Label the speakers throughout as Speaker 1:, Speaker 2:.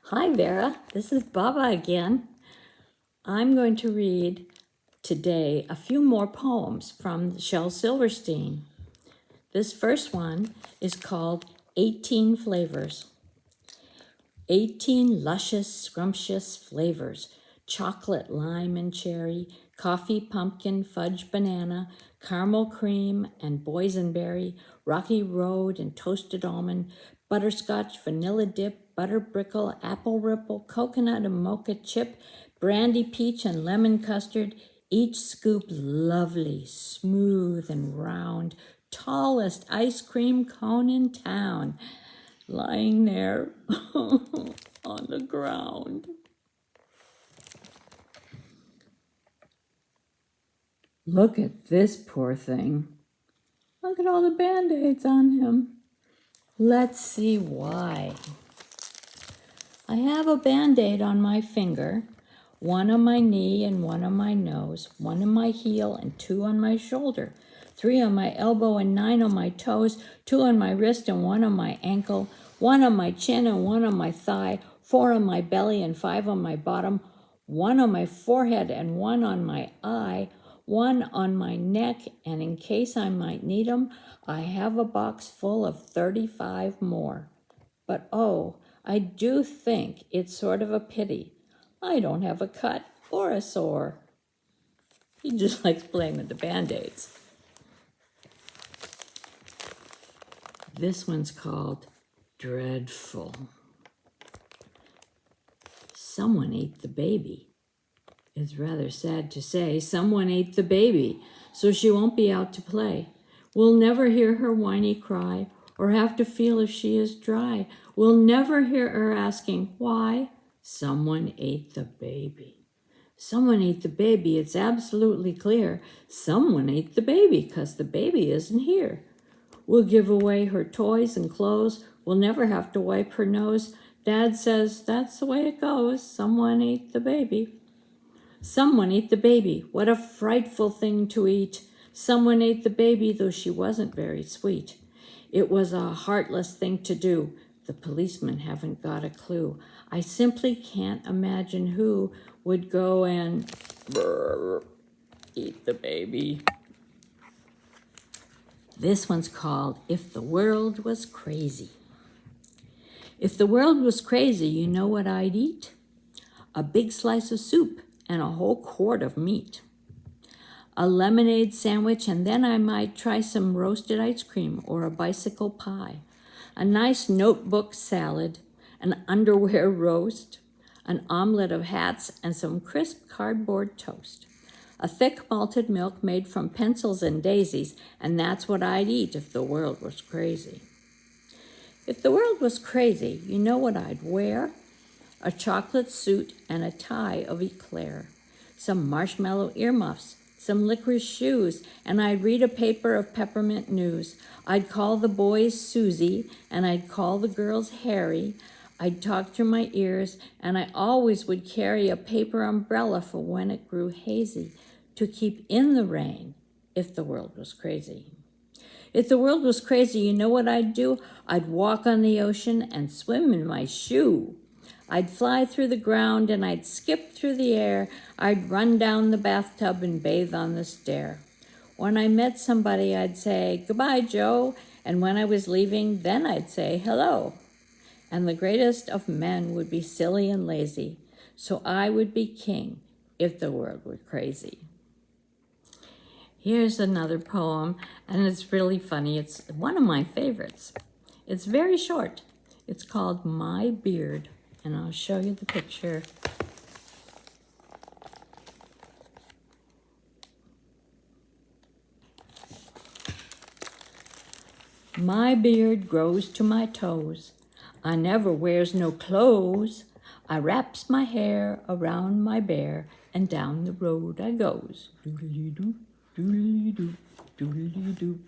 Speaker 1: Hi Vera, this is Baba again. I'm going to read today a few more poems from Shel Silverstein. This first one is called 18 Flavors. 18 luscious, scrumptious flavors: chocolate, lime, and cherry, coffee, pumpkin, fudge, banana, caramel cream, and boysenberry, rocky road and toasted almond, butterscotch, vanilla dip, butter brickle, apple ripple, coconut and mocha chip, brandy peach, and lemon custard, each scoop lovely, smooth, and round, tallest ice cream cone in town, lying there on the ground. Look at this poor thing. Look at all the band-aids on him. Let's see why. I have a band-aid on my finger, one on my knee and one on my nose, one on my heel and two on my shoulder, 3 on my elbow and 9 on my toes, 2 on my wrist and 1 on my ankle, 1 on my chin and 1 on my thigh, 4 on my belly and 5 on my bottom, 1 on my forehead and 1 on my eye, 1 on my neck, and in case I might need 'em, I have a box full of 35 more. But oh, I do think it's sort of a pity I don't have a cut or a sore. He just likes playing with the Band-Aids. This one's called Dreadful. Someone ate the baby. It's rather sad to say someone ate the baby, so she won't be out to play. We'll never hear her whiny cry or have to feel if she is dry. We'll never hear her asking why. Someone ate the baby. Someone ate the baby, it's absolutely clear. Someone ate the baby, 'cause the baby isn't here. We'll give away her toys and clothes. We'll never have to wipe her nose. Dad says that's the way it goes. Someone ate the baby. Someone ate the baby. What a frightful thing to eat. Someone ate the baby, though she wasn't very sweet. It was a heartless thing to do. The policemen haven't got a clue. I simply can't imagine who would go and eat the baby. This one's called If the World Was Crazy. If the world was crazy, you know what I'd eat? A big slice of soup and a whole quart of meat. A lemonade sandwich, and then I might try some roasted ice cream or a bicycle pie. A nice notebook salad, an underwear roast, an omelet of hats, and some crisp cardboard toast. A thick malted milk made from pencils and daisies, and that's what I'd eat if the world was crazy. If the world was crazy, you know what I'd wear? A chocolate suit and a tie of eclair, some marshmallow earmuffs, some licorice shoes, and I'd read a paper of peppermint news. I'd call the boys Susie, and I'd call the girls Harry. I'd talk through my ears, and I always would carry a paper umbrella for when it grew hazy, to keep in the rain if the world was crazy. If the world was crazy, you know what I'd do? I'd walk on the ocean and swim in my shoe. I'd fly through the ground and I'd skip through the air. I'd run down the bathtub and bathe on the stair. When I met somebody, I'd say, "Goodbye, Joe." And when I was leaving, then I'd say, "Hello." And the greatest of men would be silly and lazy. So I would be king if the world were crazy. Here's another poem, and it's really funny. It's one of my favorites. It's very short. It's called My Beard, and I'll show you the picture. My beard grows to my toes. I never wears no clothes. I wraps my hair around my bear, and down the road I goes. Doodly-doo, doodly-doo, doodly-doo.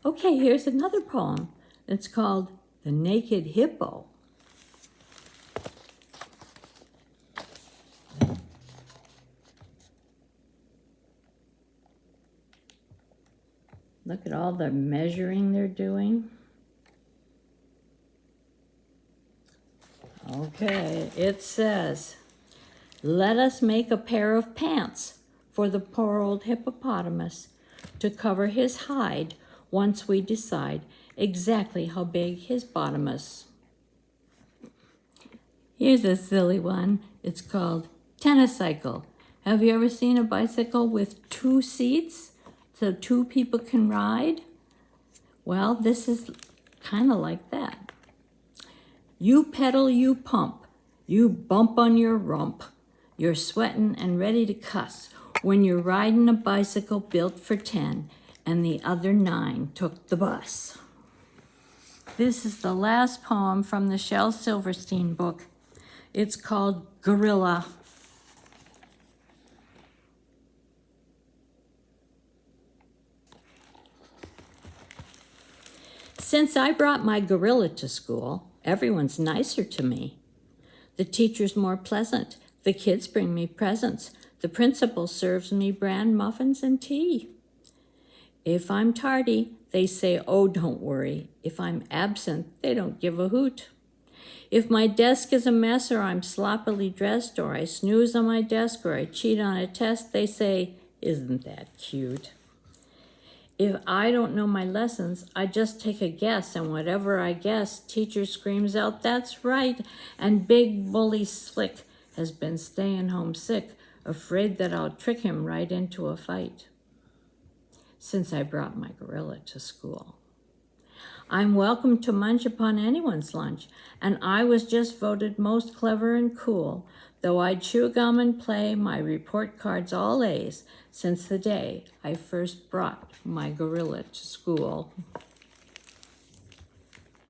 Speaker 1: Okay, here's another poem. It's called The Naked Hippo. Look at all the measuring they're doing. Okay, it says, let us make a pair of pants for the poor old hippopotamus to cover his hide once we decide exactly how big his bottom is. Here's a silly one. It's called tennis-cycle. Have you ever seen a bicycle with 2 seats so 2 people can ride? Well, this is kind of like that. You pedal, you pump, you bump on your rump. You're sweating and ready to cuss when you're riding a bicycle built for 10 and the other 9 took the bus. This is the last poem from the Shel Silverstein book. It's called Gorilla. Since I brought my gorilla to school, everyone's nicer to me. The teacher's more pleasant. The kids bring me presents. The principal serves me bran muffins and tea. If I'm tardy, they say, oh, don't worry. If I'm absent, they don't give a hoot. If my desk is a mess or I'm sloppily dressed or I snooze on my desk or I cheat on a test, they say, isn't that cute? If I don't know my lessons, I just take a guess, and whatever I guess, teacher screams out, that's right, and big bully Slick has been staying home sick, afraid that I'll trick him right into a fight. Since I brought my gorilla to school, I'm welcome to munch upon anyone's lunch, and I was just voted most clever and cool, though I chew gum and play my report cards all A's since the day I first brought my gorilla to school.